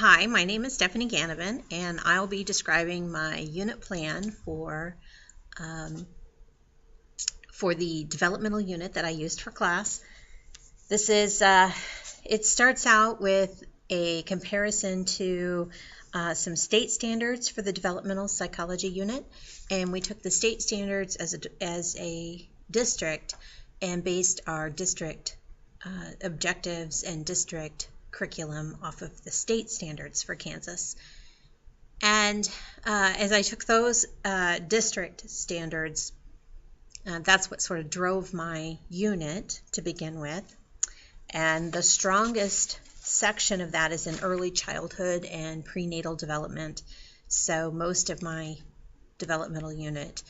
Hi, my name is Stephanie Ganavin, and I'll be describing my unit plan um, for the developmental unit that I used for class. This is, it starts out with a comparison to some state standards for the developmental psychology unit, and we took the state standards as a district and based our district objectives and district curriculum off of the state standards for Kansas. And as I took those district standards, that's what sort of drove my unit to begin with. And the strongest section of that is in early childhood and prenatal development. So most of my developmental unit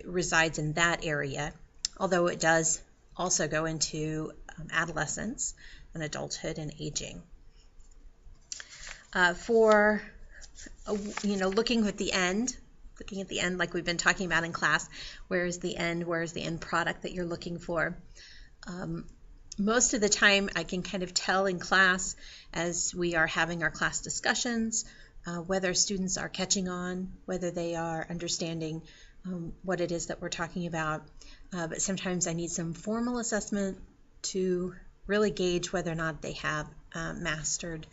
resides in that area, although it does also go into adolescence and adulthood and aging. Looking at the end like we've been talking about in class, where's the end product that you're looking for? Most of the time I can kind of tell in class as we are having our class discussions whether students are catching on, whether they are understanding what it is that we're talking about. But sometimes I need some formal assessment to really gauge whether or not they have mastered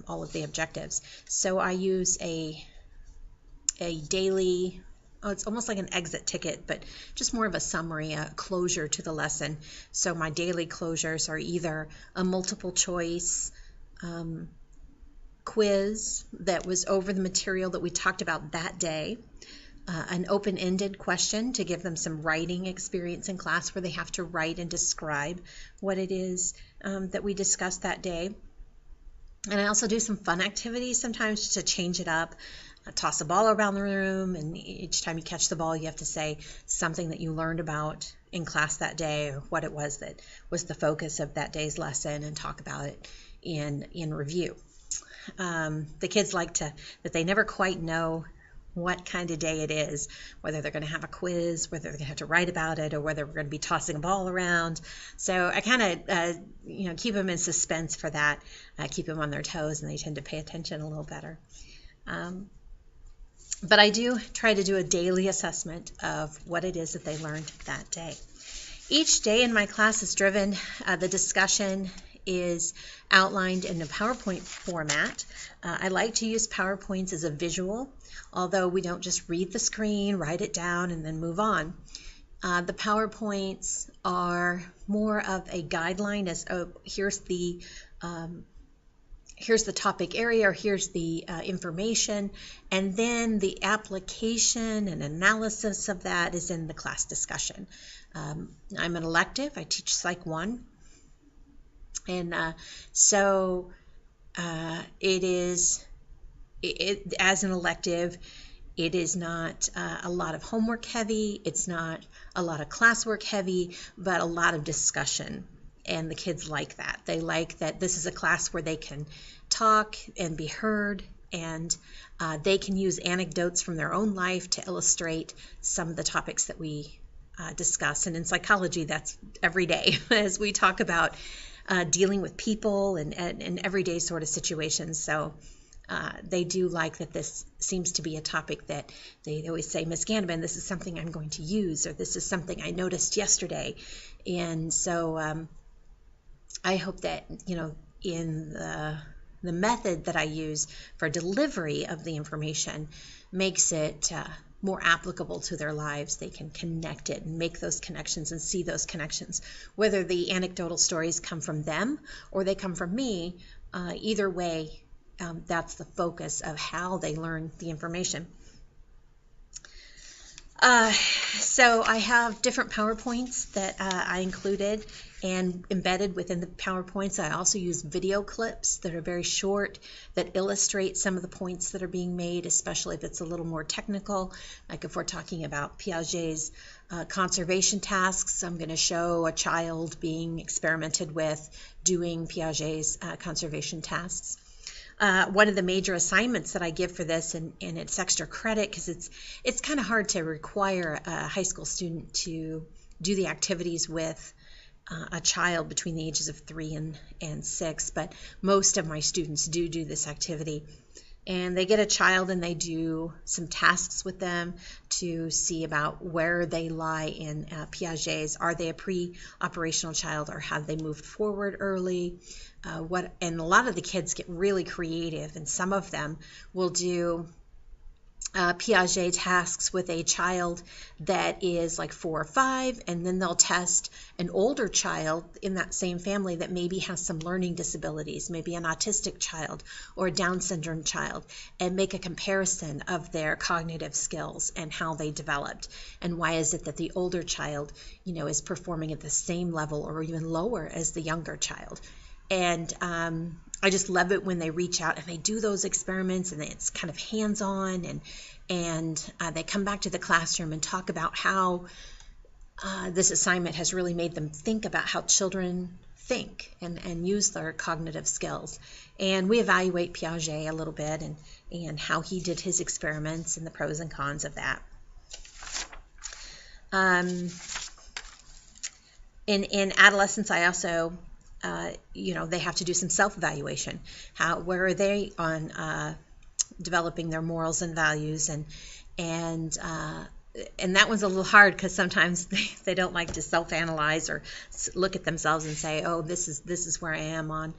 all of the objectives. So I use a daily, it's almost like an exit ticket, but just more of a summary, a closure to the lesson. So my daily closures are either a multiple choice quiz that was over the material that we talked about that day, an open-ended question to give them some writing experience in class where they have to write and describe what it is that we discussed that day. And I also do some fun activities sometimes to change it up. Toss a ball around the room, and each time you catch the ball you have to say something that you learned about in class that day, or what it was that was the focus of that day's lesson, and talk about it in review. The kids like that they never quite know what kind of day it is, whether they're going to have a quiz, whether they're going to have to write about it, or whether we're going to be tossing a ball around. So I kind of keep them in suspense for that, keep them on their toes, and they tend to pay attention a little better. But I do try to do a daily assessment of what it is that they learned that day. Each day in my class is driven, the discussion is outlined in a PowerPoint format. I like to use PowerPoints as a visual, although we don't just read the screen, write it down, and then move on. The PowerPoints are more of a guideline as, here's the topic area, or here's the information, and then the application and analysis of that is in the class discussion. I'm an elective. I teach Psych 1. And so it is, as an elective, it is not a lot of homework heavy, it's not a lot of classwork heavy, but a lot of discussion. And the kids like that. They like that this is a class where they can talk and be heard, and they can use anecdotes from their own life to illustrate some of the topics that we discuss. And in psychology, that's every day as we talk about dealing with people and everyday sort of situations. So they do like that this seems to be a topic that they always say, Ms. Ganavin, this is something I'm going to use, or this is something I noticed yesterday. And so I hope that, in the method that I use for delivery of the information makes it more applicable to their lives. They can connect it and make those connections and see those connections. Whether the anecdotal stories come from them or they come from me, either way, that's the focus of how they learn the information. So I have different PowerPoints that I included and embedded within the PowerPoints. I also use video clips that are very short that illustrate some of the points that are being made, especially if it's a little more technical. Like if we're talking about Piaget's conservation tasks, I'm going to show a child being experimented with doing Piaget's conservation tasks. One of the major assignments that I give for this, and it's extra credit because it's kind of hard to require a high school student to do the activities with a child between the ages of 3 and 6, but most of my students do this activity. And they get a child and they do some tasks with them to see about where they lie in Piaget's. Are they a pre-operational child, or have they moved forward early? And a lot of the kids get really creative, and some of them will do Piaget tasks with a child that is like 4 or 5, and then they'll test an older child in that same family that maybe has some learning disabilities, maybe an autistic child or a Down syndrome child, and make a comparison of their cognitive skills and how they developed, and why is it that the older child, is performing at the same level or even lower as the younger child. And I just love it when they reach out and they do those experiments, and it's kind of hands-on, and they come back to the classroom and talk about how this assignment has really made them think about how children think and use their cognitive skills. And we evaluate Piaget a little bit and how he did his experiments and the pros and cons of that. In adolescence, I also they have to do some self-evaluation. Where are they on developing their morals and values, and that one's a little hard because sometimes they don't like to self-analyze or look at themselves and say, oh, this is where I am on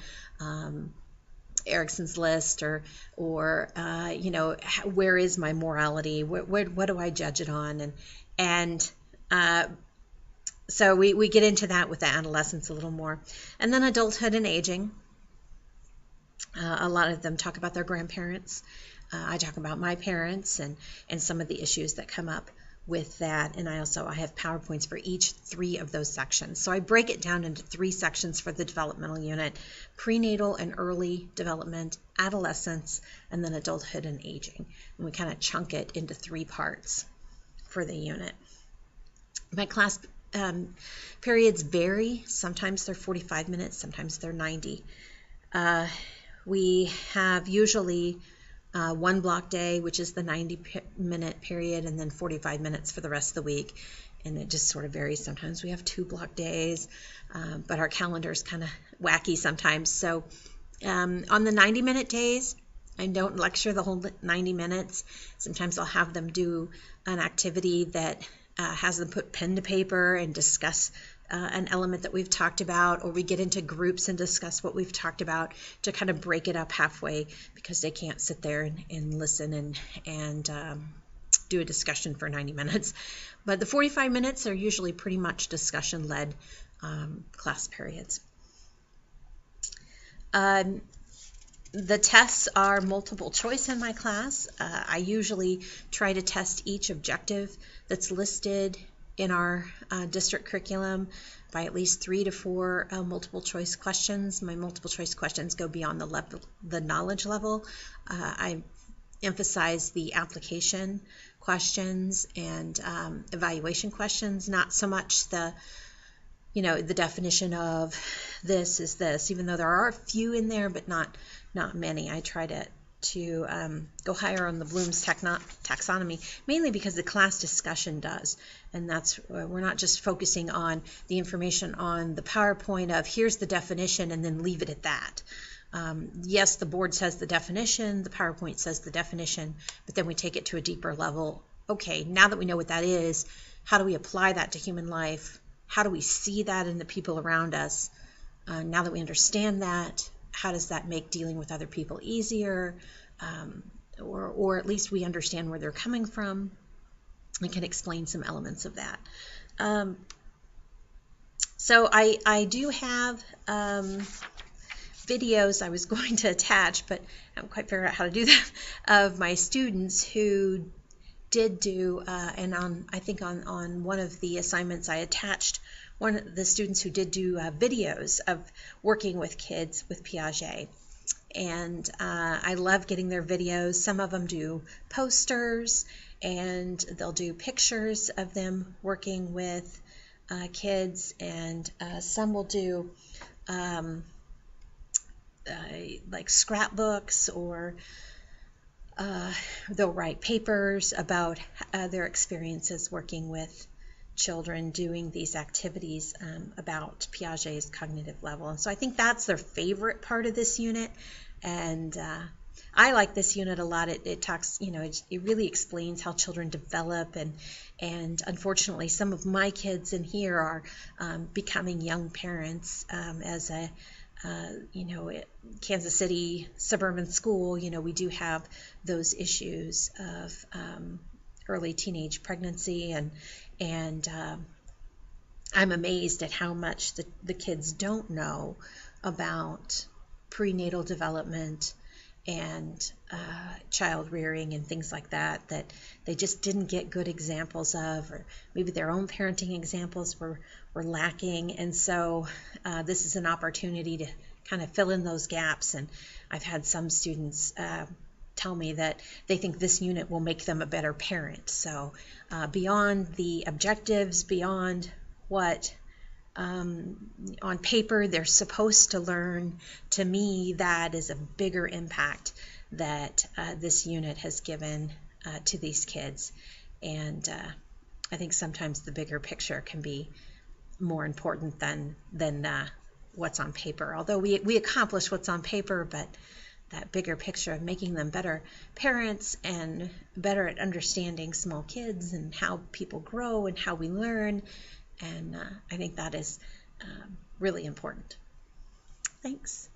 Erickson's list, or where is my morality? What do I judge it on? And so we get into that with the adolescents a little more. And then adulthood and aging. A lot of them talk about their grandparents. I talk about my parents and some of the issues that come up with that. And I have PowerPoints for each 3 of those sections. So I break it down into 3 sections for the developmental unit: prenatal and early development, adolescence, and then adulthood and aging. And we kind of chunk it into 3 parts for the unit. My class periods vary. Sometimes they're 45 minutes, sometimes they're 90. We have usually one block day, which is the 90-minute period, and then 45 minutes for the rest of the week. And it just sort of varies. Sometimes we have 2 block days, but our calendar is kind of wacky sometimes. So on the 90-minute days, I don't lecture the whole 90 minutes. Sometimes I'll have them do an activity that has them put pen to paper and discuss an element that we've talked about, or we get into groups and discuss what we've talked about to kind of break it up halfway, because they can't sit there and listen and do a discussion for 90 minutes. But the 45 minutes are usually pretty much discussion-led class periods. The tests are multiple choice in my class. I usually try to test each objective that's listed in our district curriculum by at least 3 to 4 multiple choice questions. My multiple choice questions go beyond the knowledge level. I emphasize the application questions and evaluation questions, not so much the definition of this is this, even though there are a few in there, but not many. I try to go higher on the Bloom's taxonomy, mainly because the class discussion does. And we're not just focusing on the information on the PowerPoint of here's the definition and then leave it at that. Yes, the board says the definition, the PowerPoint says the definition, but then we take it to a deeper level. Okay, now that we know what that is, how do we apply that to human life? How do we see that in the people around us? Now that we understand that, how does that make dealing with other people easier? Or at least we understand where they're coming from and can explain some elements of that. So I do have videos I was going to attach, but I haven't quite figured out how to do that, of my students who did do, and I think on one of the assignments I attached one of the students who did do videos of working with kids with Piaget. And I love getting their videos. Some of them do posters, and they'll do pictures of them working with kids, and some will do like scrapbooks, or they'll write papers about their experiences working with children doing these activities about Piaget's cognitive level. And so I think that's their favorite part of this unit. And I like this unit a lot. It talks, it really explains how children develop, and unfortunately some of my kids in here are becoming young parents. As a Kansas City suburban school, we do have those issues of early teenage pregnancy, and I'm amazed at how much the kids don't know about prenatal development and child rearing and things like that they just didn't get good examples of, or maybe their own parenting examples were lacking. And so this is an opportunity to kind of fill in those gaps. And I've had some students tell me that they think this unit will make them a better parent. So beyond the objectives, beyond what on paper they're supposed to learn, to me that is a bigger impact that this unit has given to these kids. And I think sometimes the bigger picture can be more important than what's on paper. Although we accomplish what's on paper, but that bigger picture of making them better parents and better at understanding small kids and how people grow and how we learn. And I think that is really important. Thanks.